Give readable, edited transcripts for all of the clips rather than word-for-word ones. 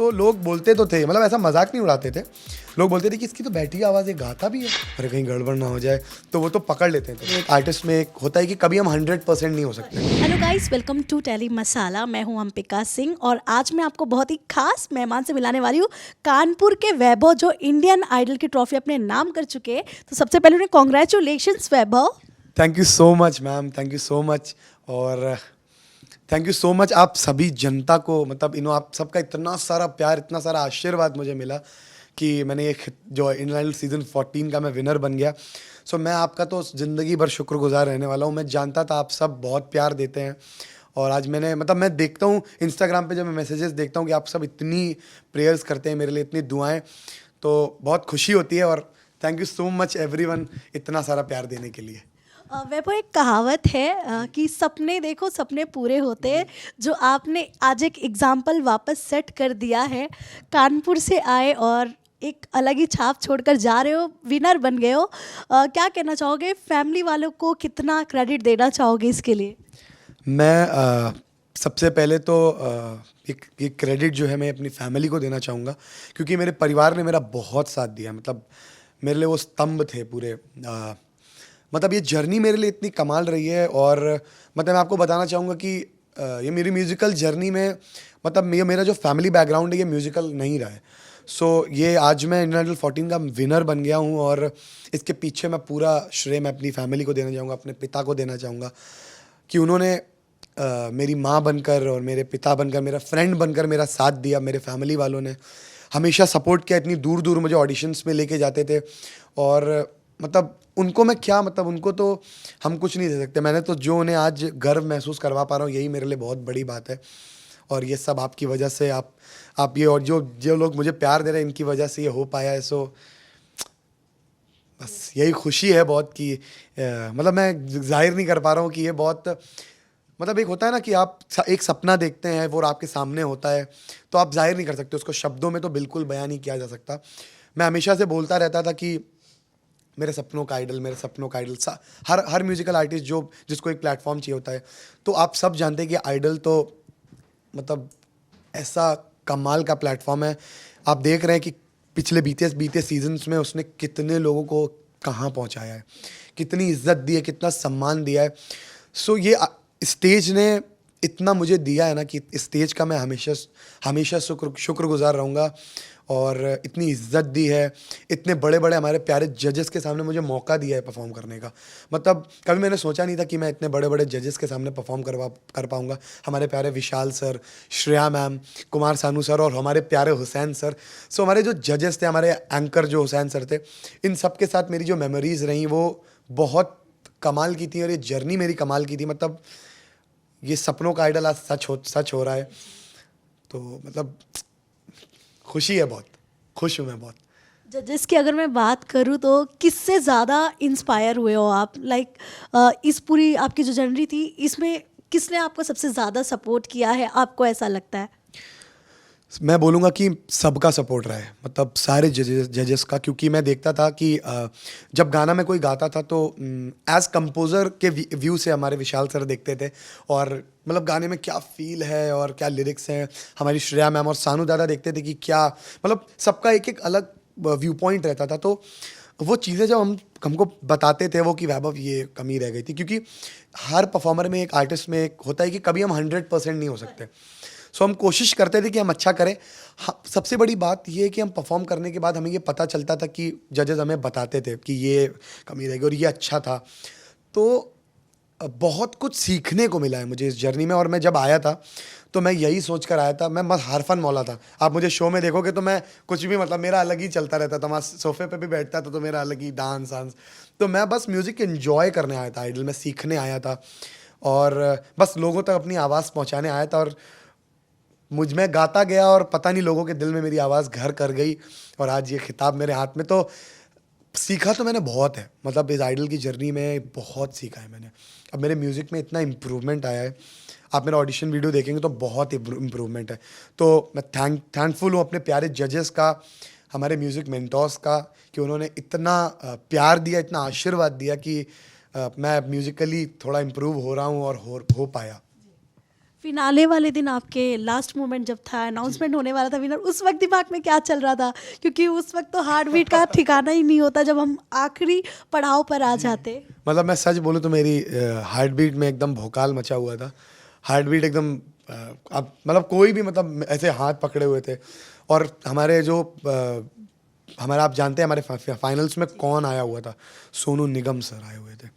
तो लोग बोलते तो थे, मतलब ऐसा मजाक नहीं उड़ाते थे, लोग बोलते थे कि इसकी तो बैठी आवाज़ है, गाता भी है, अरे कहीं गड़बड़ ना हो जाए, तो वो तो पकड़ लेते थे। एक आर्टिस्ट में एक होता है कि कभी हम 100% नहीं हो सकते। Hello guys, welcome to Tele Masala. मैं हूं अंबिका सिंह और आज मैं आपको बहुत ही खास मेहमान से मिलाने वाली हूं, कानपुर के वैभव, जो इंडियन आइडल की ट्रॉफी अपने नाम कर चुके हैं। तो सबसे पहले उन्हें congratulations Vaibhav. Thank you so much ma'am, thank you so much. और थैंक यू सो मच आप सभी जनता को, मतलब आप सबका इतना सारा प्यार, इतना सारा आशीर्वाद मुझे मिला कि मैंने एक जो इंडियन आइडल सीज़न 14 का मैं विनर बन गया। सो मैं आपका तो ज़िंदगी भर शुक्रगुजार रहने वाला हूँ। मैं जानता था आप सब बहुत प्यार देते हैं और आज मैंने, मतलब मैं देखता हूँ इंस्टाग्राम पे जब मैं मैसेजेस देखता हूँ कि आप सब इतनी प्रेयर्स करते हैं मेरे लिए, इतनी दुआएं, तो बहुत खुशी होती है। और thank you so much everyone इतना सारा प्यार देने के लिए। वैभव, एक कहावत है कि सपने देखो सपने पूरे होते हैं। जो आपने आज एक एग्जाम्पल वापस सेट कर दिया है, कानपुर से आए और एक अलग ही छाप छोड़कर जा रहे हो, विनर बन गए हो। क्या कहना चाहोगे, फैमिली वालों को कितना क्रेडिट देना चाहोगे इसके लिए? मैं सबसे पहले तो एक क्रेडिट जो है मैं अपनी फैमिली को देना चाहूँगा, क्योंकि मेरे परिवार ने मेरा बहुत साथ दिया। मतलब मेरे लिए वो स्तंभ थे पूरे। मतलब ये जर्नी मेरे लिए इतनी कमाल रही है। और मतलब मैं आपको बताना चाहूँगा कि ये मेरी म्यूज़िकल जर्नी में, मतलब ये मेरा जो फैमिली बैकग्राउंड है ये म्यूज़िकल नहीं रहा है। सो ये आज मैं इंडियन आइडल 14 का विनर बन गया हूँ और इसके पीछे मैं पूरा श्रेय मैं अपनी फैमिली को देना चाहूँगा, अपने पिता को देना चाहूँगा कि उन्होंने मेरी माँ बनकर और मेरे पिता बनकर, मेरा फ्रेंड बनकर मेरा साथ दिया। मेरे फैमिली वालों ने हमेशा सपोर्ट किया, इतनी दूर दूर मुझे ऑडिशंस में लेके जाते थे। और मतलब उनको मैं क्या, मतलब उनको तो हम कुछ नहीं दे सकते। मैंने तो जो उन्हें आज गर्व महसूस करवा पा रहा हूँ, यही मेरे लिए बहुत बड़ी बात है। और ये सब आपकी वजह से, आप ये, और जो जो लोग मुझे प्यार दे रहे हैं, इनकी वजह से ये हो पाया है। सो बस यही खुशी है बहुत कि मतलब मैं जाहिर नहीं कर पा रहा हूँ कि ये बहुत, मतलब एक होता है ना कि आप एक सपना देखते हैं, वो आपके सामने होता है, तो आप जाहिर नहीं कर सकते उसको, शब्दों में तो बिल्कुल बयान नहीं किया जा सकता। मैं हमेशा से बोलता रहता था कि मेरे सपनों का आइडल, मेरे सपनों का आइडल। हर हर म्यूजिकल आर्टिस्ट जो जिसको एक प्लेटफॉर्म चाहिए होता है, तो आप सब जानते हैं कि आइडल तो मतलब ऐसा कमाल का प्लेटफॉर्म है। आप देख रहे हैं कि पिछले बीते बीते सीजन्स में उसने कितने लोगों को कहाँ पहुँचाया है, कितनी इज्जत दी है, कितना सम्मान दिया है। सो ये स्टेज ने इतना मुझे दिया है ना कि इस स्टेज का मैं हमेशा हमेशा शुक्रगुजार रहूँगा। और इतनी इज्जत दी है, इतने बड़े बड़े हमारे प्यारे जजेस के सामने मुझे मौका दिया है परफॉर्म करने का। मतलब कभी मैंने सोचा नहीं था कि मैं इतने बड़े बड़े जजेस के सामने परफॉर्म कर पाऊँगा। हमारे प्यारे विशाल sir, Shreya ma'am, Kumar Sanu sir और हमारे प्यारे हुसैन सर। सो हमारे जो जजेस थे, हमारे एंकर जो हुसैन सर थे, इन सब के साथ मेरी जो मेमोरीज़ रहीं वो बहुत कमाल की थी। और ये जर्नी मेरी कमाल की थी। मतलब ये सपनों का आइडल आज सच हो रहा है, तो मतलब खुशी है, बहुत खुश हूँ मैं बहुत। जजेस की अगर मैं बात करूँ तो किससे ज़्यादा इंस्पायर हुए हो आप? इस पूरी आपकी जो जर्नी थी, इसमें किसने आपको सबसे ज़्यादा सपोर्ट किया है, आपको ऐसा लगता है? मैं बोलूँगा कि सबका सपोर्ट रहा है, मतलब सारे जजेस का। क्योंकि मैं देखता था कि जब गाना में कोई गाता था तो एज कंपोज़र के व्यू से हमारे विशाल सर देखते थे, और मतलब गाने में क्या फील है और क्या लिरिक्स हैं। हमारी श्रेया मैम और सानू दादा देखते थे कि क्या, मतलब सबका एक एक अलग व्यू पॉइंट रहता था। तो वो चीज़ें जब हमको बताते थे वो, कि वैभव ये कमी रह गई थी, क्योंकि हर परफॉर्मर में, एक आर्टिस्ट में एक होता है कि कभी हम 100% नहीं हो सकते। सो हम कोशिश करते थे कि हम अच्छा करें। सबसे बड़ी बात ये है कि हम परफॉर्म करने के बाद हमें ये पता चलता था कि जजेस हमें बताते थे कि ये कमी रहेगी और ये अच्छा था। तो बहुत कुछ सीखने को मिला है मुझे इस जर्नी में। और मैं जब आया था तो मैं यही सोच कर आया था, मैं बस हरफन मौला था। आप मुझे शो में देखोगे तो मैं कुछ भी, मतलब मेरा अलग ही चलता रहता था। मैं सोफे पे भी बैठता था तो मेरा अलग ही डांस वांस। तो मैं बस म्यूज़िक एंजॉय करने आया था, आइडल में सीखने आया था, और बस लोगों तक अपनी आवाज़ पहुँचाने आया था। और मुझ में गाता गया और पता नहीं लोगों के दिल में मेरी आवाज़ घर कर गई, और आज ये खिताब मेरे हाथ में। तो सीखा तो मैंने बहुत है, मतलब इस आइडल की जर्नी में बहुत सीखा है मैंने। अब मेरे म्यूज़िक में इतना इम्प्रूवमेंट आया है, आप मेरा ऑडिशन वीडियो देखेंगे तो बहुत इम्प्रूवमेंट है। तो मैं थैंकफुल हूँ अपने प्यारे जजेस का, हमारे म्यूज़िक मेंटोर्स का, कि उन्होंने इतना प्यार दिया, इतना आशीर्वाद दिया कि मैं म्यूज़िकली थोड़ा इम्प्रूव हो रहा हूँ और हो पाया। फिनाले वाले दिन आपके लास्ट मोमेंट जब था, अनाउंसमेंट होने वाला था विनर, उस वक्त दिमाग में क्या चल रहा था? क्योंकि उस वक्त तो हार्ट बीट का ठिकाना ही नहीं होता जब हम आखिरी पड़ाव पर आ जाते। मतलब मैं सच बोलूँ तो मेरी हार्ट बीट में एकदम भौकाल मचा हुआ था। हार्ट बीट एकदम अब मतलब कोई भी मतलब ऐसे हाथ पकड़े हुए थे। और हमारे जो हमारा आप जानते हैं हमारे फाइनल्स में कौन आया हुआ था, सोनू निगम सर आए हुए थे।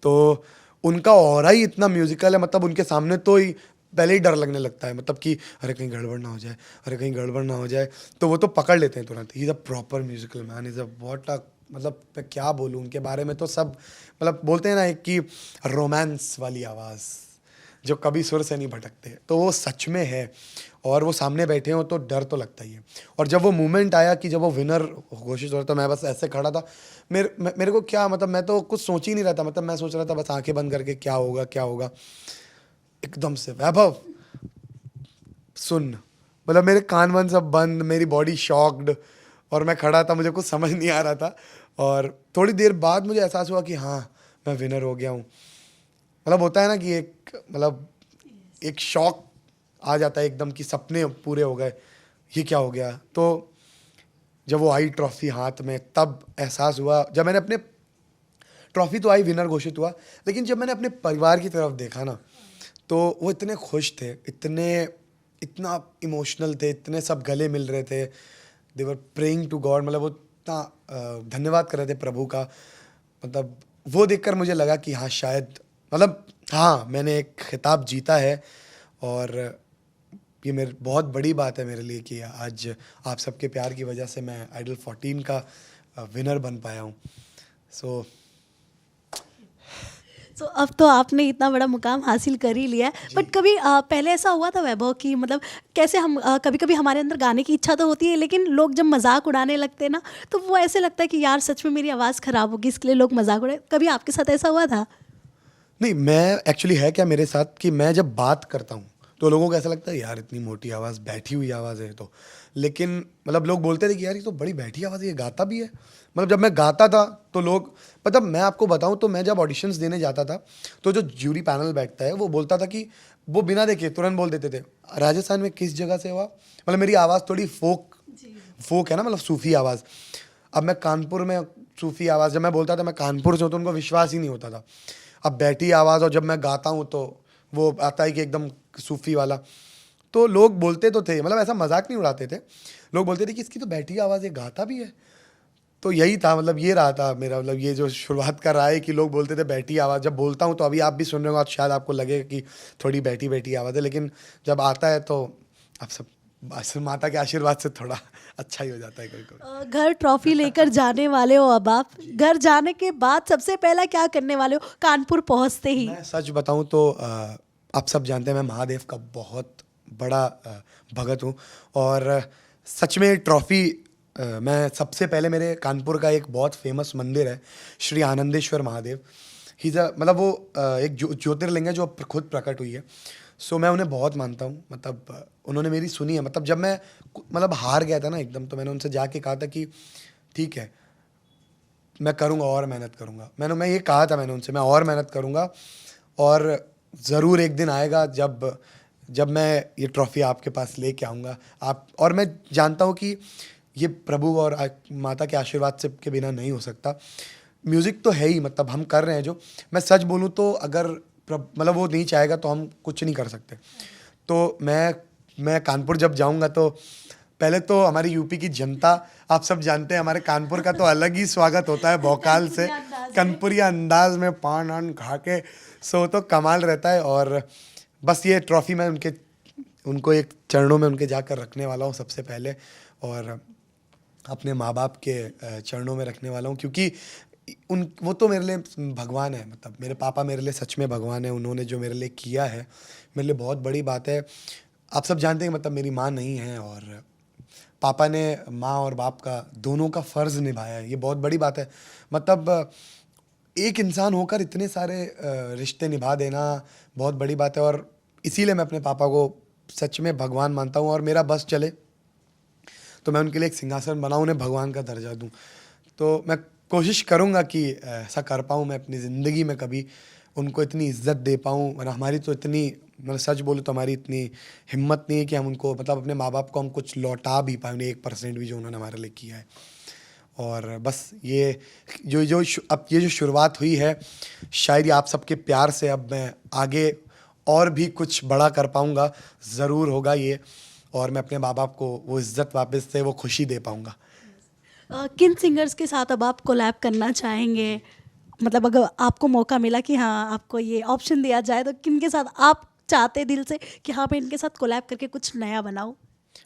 तो उनका ऑरा ही इतना म्यूजिकल है, मतलब उनके सामने तो ही पहले ही डर लगने लगता है, मतलब कि अरे कहीं गड़बड़ ना हो जाए, अरे कहीं गड़बड़ ना हो जाए। तो वो तो पकड़ लेते हैं तुरंत। He is a proper musical man, is a what a, मतलब मैं क्या बोलूँ उनके बारे में। तो सब मतलब बोलते हैं ना एक कि रोमांस वाली आवाज़ जो कभी सुर से नहीं भटकते, तो वो सच में है। और वो सामने बैठे हो तो डर तो लगता ही है। और जब वो मोमेंट आया कि जब वो विनर घोषित हो रहा था, मैं बस ऐसे खड़ा था। मेरे को क्या मतलब, मैं तो कुछ सोच ही नहीं रहा था। मतलब मैं सोच रहा था बस आंखें बंद करके क्या होगा क्या होगा। एकदम से वैभव सुन, मतलब मेरे कान वान सब बंद, मेरी बॉडी शॉक्ड, और मैं खड़ा था, मुझे कुछ समझ नहीं आ रहा था। और थोड़ी देर बाद मुझे एहसास हुआ कि हाँ मैं विनर हो गया हूँ। मतलब होता है ना कि एक मतलब एक शॉक आ जाता है एकदम कि सपने पूरे हो गए, ये क्या हो गया। तो जब वो आई ट्रॉफी हाथ में, तब एहसास हुआ। जब मैंने अपने ट्रॉफी तो आई, विनर घोषित हुआ, लेकिन जब मैंने अपने परिवार की तरफ देखा ना, तो वो इतने खुश थे, इतना इमोशनल थे, इतने सब गले मिल रहे थे। दे वर प्रेइंग टू गॉड, मतलब वो इतना धन्यवाद कर रहे थे प्रभु का। मतलब वो देखकर मुझे लगा कि हाँ शायद, मतलब हाँ मैंने एक खिताब जीता है। और ये मेरे बहुत बड़ी बात है मेरे लिए कि आज आप सबके प्यार की वजह से मैं आइडल 14 का विनर बन पाया हूँ। सो तो अब तो आपने इतना बड़ा मुकाम हासिल कर ही लिया है, बट कभी पहले ऐसा हुआ था वैभव कि मतलब कैसे हम कभी कभी हमारे अंदर गाने की इच्छा तो होती है, लेकिन लोग जब मजाक उड़ाने लगते हैं ना, तो वो ऐसे लगता है कि यार सच में मेरी आवाज़ ख़राब होगी, इसके लिए लोग मजाक उड़ाए। कभी आपके साथ ऐसा हुआ था? नहीं, मैं एक्चुअली है क्या मेरे साथ कि मैं जब बात करता हूँ तो लोगों को ऐसा लगता है यार इतनी मोटी आवाज़, बैठी हुई आवाज़ है। तो लेकिन मतलब लोग बोलते थे कि यार ये तो बड़ी बैठी आवाज़ है, ये गाता भी है। मतलब जब मैं गाता था तो लोग, मतलब मैं आपको बताऊं तो मैं जब ऑडिशंस देने जाता था तो जो ज्यूरी पैनल बैठता है वो बोलता था कि वो बिना देखे तुरंत बोल देते थे राजस्थान में किस जगह से हुआ। मतलब मेरी आवाज़ थोड़ी फोक है ना, मतलब सूफी आवाज़। अब मैं कानपुर में सूफी आवाज़ जब मैं बोलता था मैं कानपुर से हूँ, तो उनको विश्वास ही नहीं होता था। अब बैठी आवाज़ और जब मैं गाता हूँ तो वो आता है कि एकदम सूफी वाला। तो लोग बोलते तो थे, मतलब ऐसा मजाक नहीं उड़ाते थे, लोग बोलते थे कि इसकी तो बैठी आवाज़ है, गाता भी है। तो यही था, मतलब ये रहा था मेरा, मतलब ये जो शुरुआत का रहा है कि लोग बोलते थे बैठी आवाज़। जब बोलता हूँ तो अभी आप भी सुन रहे हो, शायद आपको लगेगा कि थोड़ी बैठी बैठी आवाज़ है, लेकिन जब आता है तो आप सब माता के आशीर्वाद से थोड़ा अच्छा ही हो जाता है कभी कभी। घर ट्रॉफी लेकर जाने वाले हो, अब आप घर जाने के बाद सबसे पहला क्या करने वाले हो कानपुर पहुंचते ही? मैं सच बताऊं तो आप सब जानते हैं मैं महादेव का बहुत बड़ा भगत हूं। और सच में ट्रॉफी मैं सबसे पहले, मेरे कानपुर का एक बहुत फेमस मंदिर है श्री आनंदेश्वर महादेव। ही मतलब वो एक ज्योतिर्लिंग है जो खुद प्रकट हुई है। सो मैं उन्हें बहुत मानता हूँ। मतलब उन्होंने मेरी सुनी है। मतलब जब मैं मतलब हार गया था ना एकदम, तो मैंने उनसे जाके कहा था कि ठीक है मैं करूँगा और मेहनत करूँगा। मैं ये कहा था मैंने उनसे, मैं और मेहनत करूँगा और ज़रूर एक दिन आएगा जब मैं ये ट्रॉफ़ी आपके पास लेके आऊँगा। आप, और मैं जानता हूँ कि ये प्रभु और माता के आशीर्वाद से के बिना नहीं हो सकता। म्यूज़िक तो है ही, मतलब हम कर रहे हैं जो, मैं सच बोलूँ तो अगर मतलब वो नहीं चाहेगा तो हम कुछ नहीं कर सकते। तो मैं कानपुर जब जाऊँगा तो पहले तो हमारी यूपी की जनता, आप सब जानते हैं हमारे कानपुर का तो अलग ही स्वागत होता है भोकाल से, कनपुरिया अंदाज में पान वान खा के। सो तो कमाल रहता है। और बस ये ट्रॉफ़ी मैं उनको एक चरणों में उनके जाकर रखने वाला हूँ सबसे पहले, और अपने माँ बाप के चरणों में रखने वाला हूँ, क्योंकि वो तो मेरे लिए भगवान है। मतलब मेरे पापा मेरे लिए सच में भगवान है। उन्होंने जो मेरे लिए किया है मेरे लिए बहुत बड़ी बात है। आप सब जानते हैं मतलब मेरी माँ नहीं है, और पापा ने माँ और बाप का दोनों का फ़र्ज़ निभाया है। ये बहुत बड़ी बात है। मतलब एक इंसान होकर इतने सारे रिश्ते निभा देना बहुत बड़ी बात है। और इसीलिए मैं अपने पापा को सच में भगवान मानता हूँ। और मेरा बस चले तो मैं उनके लिए एक सिंहासन बनाऊँ, उन्हें भगवान का दर्जा दूँ। तो मैं कोशिश करूँगा कि ऐसा कर पाऊँ मैं अपनी ज़िंदगी में, कभी उनको इतनी इज़्ज़त दे पाऊँ। और हमारी तो इतनी मतलब सच बोलूँ तो हमारी इतनी हिम्मत नहीं है कि हम उनको मतलब अपने माँ बाप को हम कुछ लौटा भी पाए उन्हें 1% भी जो उन्होंने हमारे लिए किया है। और बस ये अब ये जो शुरुआत हुई है, शायद ये आप सबके प्यार से अब मैं आगे और भी कुछ बड़ा कर पाऊँगा, ज़रूर होगा ये, और मैं अपने माँ बाप को वो इज़्ज़त वापस से वो खुशी दे पाऊँगा। किन सिंगर्स के साथ अब आप कोलैब करना चाहेंगे? मतलब अगर आपको मौका मिला कि हाँ, आपको ये ऑप्शन दिया जाए तो किन के साथ आप चाहते दिल से कि हाँ, मैं इनके साथ कोलैब करके कुछ नया बनाऊँ?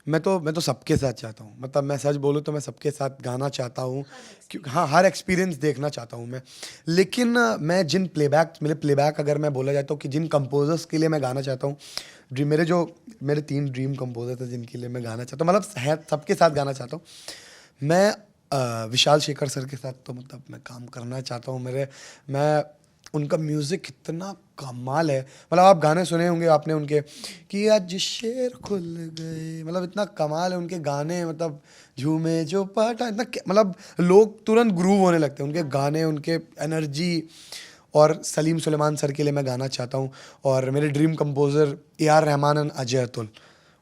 मैं तो सबके साथ चाहता हूँ, मतलब मैं सच बोलूँ तो मैं सबके साथ गाना चाहता हूँ, क्यों हाँ, हर एक्सपीरियंस देखना चाहता हूँ मैं। लेकिन मैं जिन प्लेबैक अगर मैं बोला जाए तो कि जिन कंपोज़र्स के लिए मैं गाना चाहता हूँ, मेरे 3 ड्रीम कंपोज़र थे जिनके लिए मैं गाना चाहता हूँ, मतलब है सबके साथ गाना चाहता हूँ। मैं विशाल शेखर सर के साथ तो मतलब मैं काम करना चाहता हूँ। मैं उनका म्यूज़िक इतना कमाल है, मतलब आप गाने सुने होंगे आपने उनके कि आज शेर खुल गए, मतलब इतना कमाल है उनके गाने, मतलब झूमे जो पाटा इतना मतलब लोग तुरंत ग्रूव होने लगते हैं उनके गाने, उनके एनर्जी। और सलीम सुलेमान सर के लिए मैं गाना चाहता हूँ, और मेरे dream composer A R Rahman and Ajay Atul,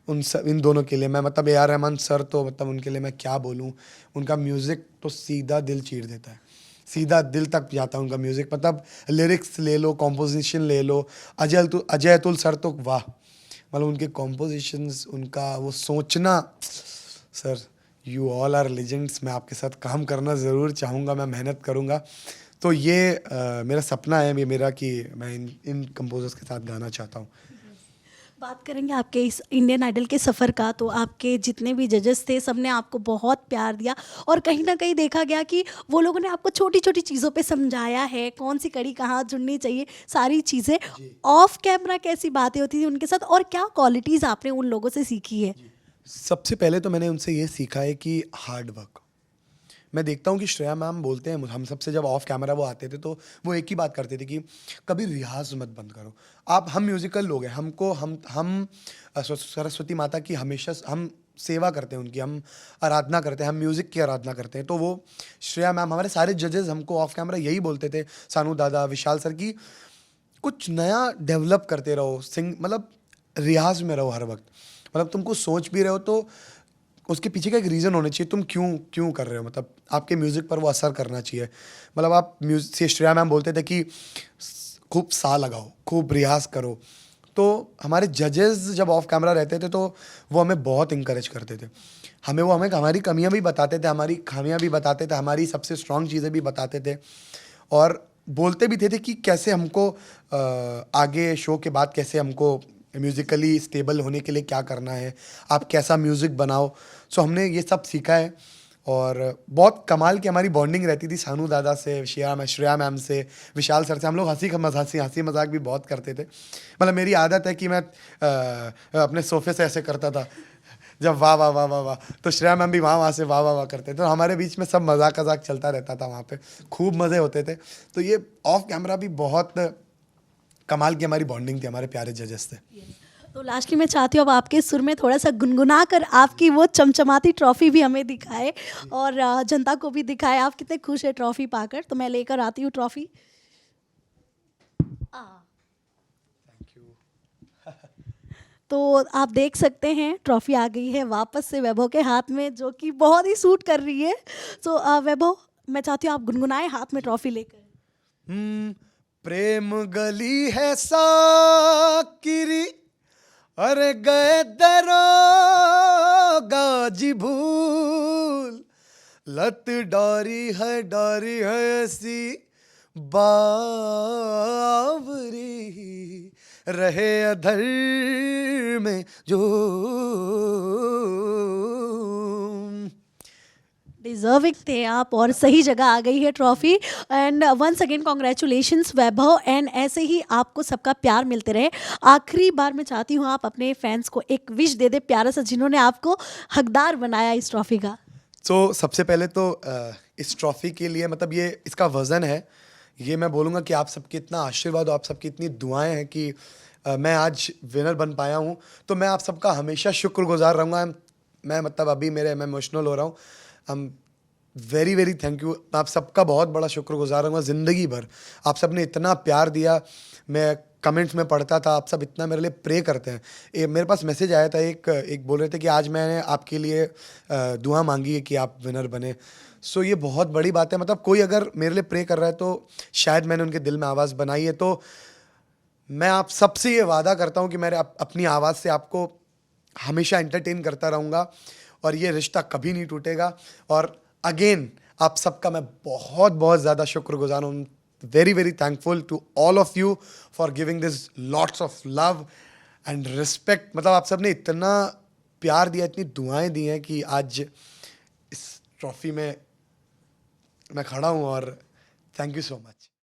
इन दोनों के लिए मैं मतलब ए आर रहमान सर तो मतलब उनके लिए मैं क्या बोलूँ, उनका म्यूज़िक तो सीधा दिल चीर देता है, सीधा दिल तक जाता है उनका म्यूज़िक, मतलब लिरिक्स ले लो, कॉम्पोजिशन ले लो। अजय अतुल सर तो वाह, मतलब उनके कॉम्पोजिशंस, उनका वो सोचना, sir you all are legends. मैं आपके साथ काम करना ज़रूर चाहूँगा, मैं मेहनत करूँगा। तो ये मेरा सपना है, ये मेरा कि मैं इन कंपोजर्स के साथ गाना चाहता हूँ। बात करेंगे आपके इस इंडियन आइडल के सफ़र का, तो आपके जितने भी जजेस थे सब ने आपको बहुत प्यार दिया और कहीं ना कहीं देखा गया कि वो लोगों ने आपको छोटी छोटी चीज़ों पे समझाया है, कौन सी कड़ी कहाँ जुड़नी चाहिए, सारी चीज़ें। ऑफ कैमरा कैसी बातें होती थी उनके साथ और क्या क्वालिटीज़ आपने उन लोगों से सीखी है? सबसे पहले तो मैंने उनसे ये सीखा है कि हार्ड वर्क। मैं देखता हूँ कि श्रेया मैम बोलते हैं, हम सबसे जब ऑफ कैमरा वो आते थे तो वो एक ही बात करते थे कि कभी रियाज मत बंद करो। हम म्यूजिकल लोग हैं, हमको हम सरस्वती माता की हमेशा हम सेवा करते हैं, उनकी हम आराधना करते हैं, हम म्यूज़िक की आराधना करते हैं। तो वो श्रेया मैम, हमारे सारे जजेस हमको ऑफ कैमरा यही बोलते थे, सानू दादा, विशाल सर की, कुछ नया डेवलप करते रहो, मतलब रियाज में रहो हर वक्त। मतलब तुमको सोच भी रहे हो तो उसके पीछे का एक रीज़न होना चाहिए, तुम क्यों क्यों कर रहे हो, मतलब आपके म्यूज़िक पर वो असर करना चाहिए। मतलब आप म्यूज़िक से, श्रेया मैम बोलते थे कि खूब सा लगाओ, खूब रियाज करो। तो हमारे जजेस जब ऑफ कैमरा रहते थे तो वो हमें बहुत इंकरेज करते थे, हमें हमारी कमियां भी बताते थे, हमारी खामियां भी बताते थे, हमारी सबसे स्ट्रांग चीज़ें भी बताते थे, और बोलते भी थे कि कैसे हमको आगे शो के बाद कैसे हमको म्यूज़िकली स्टेबल होने के लिए क्या करना है, आप कैसा म्यूज़िक बनाओ। सो हमने ये सब सीखा है, और बहुत कमाल की हमारी बॉन्डिंग रहती थी सानू दादा से, श्रेया मैम से, विशाल सर से। हम लोग हंसी मजाक भी बहुत करते थे। मतलब मेरी आदत है कि मैं अपने सोफे से ऐसे करता था जब वाह वाह वाह वाह वाह, तो श्रेया मैम भी वहाँ से वाह वाह वाह करते थे, तो हमारे बीच में सब मजाक चलता रहता था वहाँ पे, खूब मज़े होते थे। तो ये ऑफ कैमरा भी बहुत कमाल की हमारी बॉन्डिंग थी हमारे प्यारे जजेस से। तो लास्टली मैं चाहती हूँ अब आपके सुर में थोड़ा सा गुनगुना कर आपकी वो चमचमाती ट्रॉफी भी हमें दिखाए और जनता को भी दिखाए आप कितने खुश है ट्रॉफी पाकर। तो मैं लेकर आती हूँ ट्रॉफी। तो आप देख सकते हैं ट्रॉफी आ गई है वापस से वैभव के हाथ में, जो कि बहुत ही सूट कर रही है। तो वैभव, मैं चाहती हूँ आप गुनगुनाए हाथ में ट्रॉफी लेकर। प्रेम गली है साकिरी, अरे गए दरो गाजी भूल, लत डारी है ऐसी बावरी, रहे अधर में जो। डिजर्विंग थे आप और सही जगह आ गई है trophy. And once again congratulations Vaibhav, and ऐसे ही आपको सबका प्यार मिलते रहे। आखिरी बार मैं चाहती हूँ आप अपने फैंस को एक विश दे दे प्यारा सा, जिन्होंने आपको हकदार बनाया इस ट्रॉफी का। तो सबसे पहले तो इस ट्रॉफी के लिए, मतलब ये इसका वज़न है, ये मैं बोलूँगा कि आप सबके इतना आशीर्वाद और आप सबकी इतनी दुआएं हैं कि मैं आज विनर बन पाया हूँ। तो मैं आप सबका हमेशा शुक्रगुजार रहूँगा। मैं मतलब अभी मैं इमोशनल हो रहा हूँ। वेरी वेरी थैंक यू, आप सबका बहुत बड़ा शुक्रगुजार रहूँगा ज़िंदगी भर। आप सब ने इतना प्यार दिया, मैं कमेंट्स में पढ़ता था, आप सब इतना मेरे लिए प्रे करते हैं। मेरे पास मैसेज आया था, एक बोल रहे थे कि आज मैंने आपके लिए दुआ मांगी है कि आप विनर बने। सो ये बहुत बड़ी बात है, मतलब कोई अगर मेरे लिए प्रे कर रहा है तो शायद मैंने उनके दिल में आवाज़ बनाई है। तो मैं आप सबसे ये वादा करता हूँ कि मैं अपनी आवाज़ से आपको हमेशा एंटरटेन करता रहूँगा और ये रिश्ता कभी नहीं टूटेगा। और अगेन आप सबका मैं बहुत बहुत ज़्यादा शुक्रगुजार हूँ, very very thankful to all of you for giving this lots of love and respect. मतलब आप सब ने इतना प्यार दिया, इतनी दुआएं दी हैं कि आज इस ट्रॉफी में मैं खड़ा हूँ। और थैंक यू सो मच।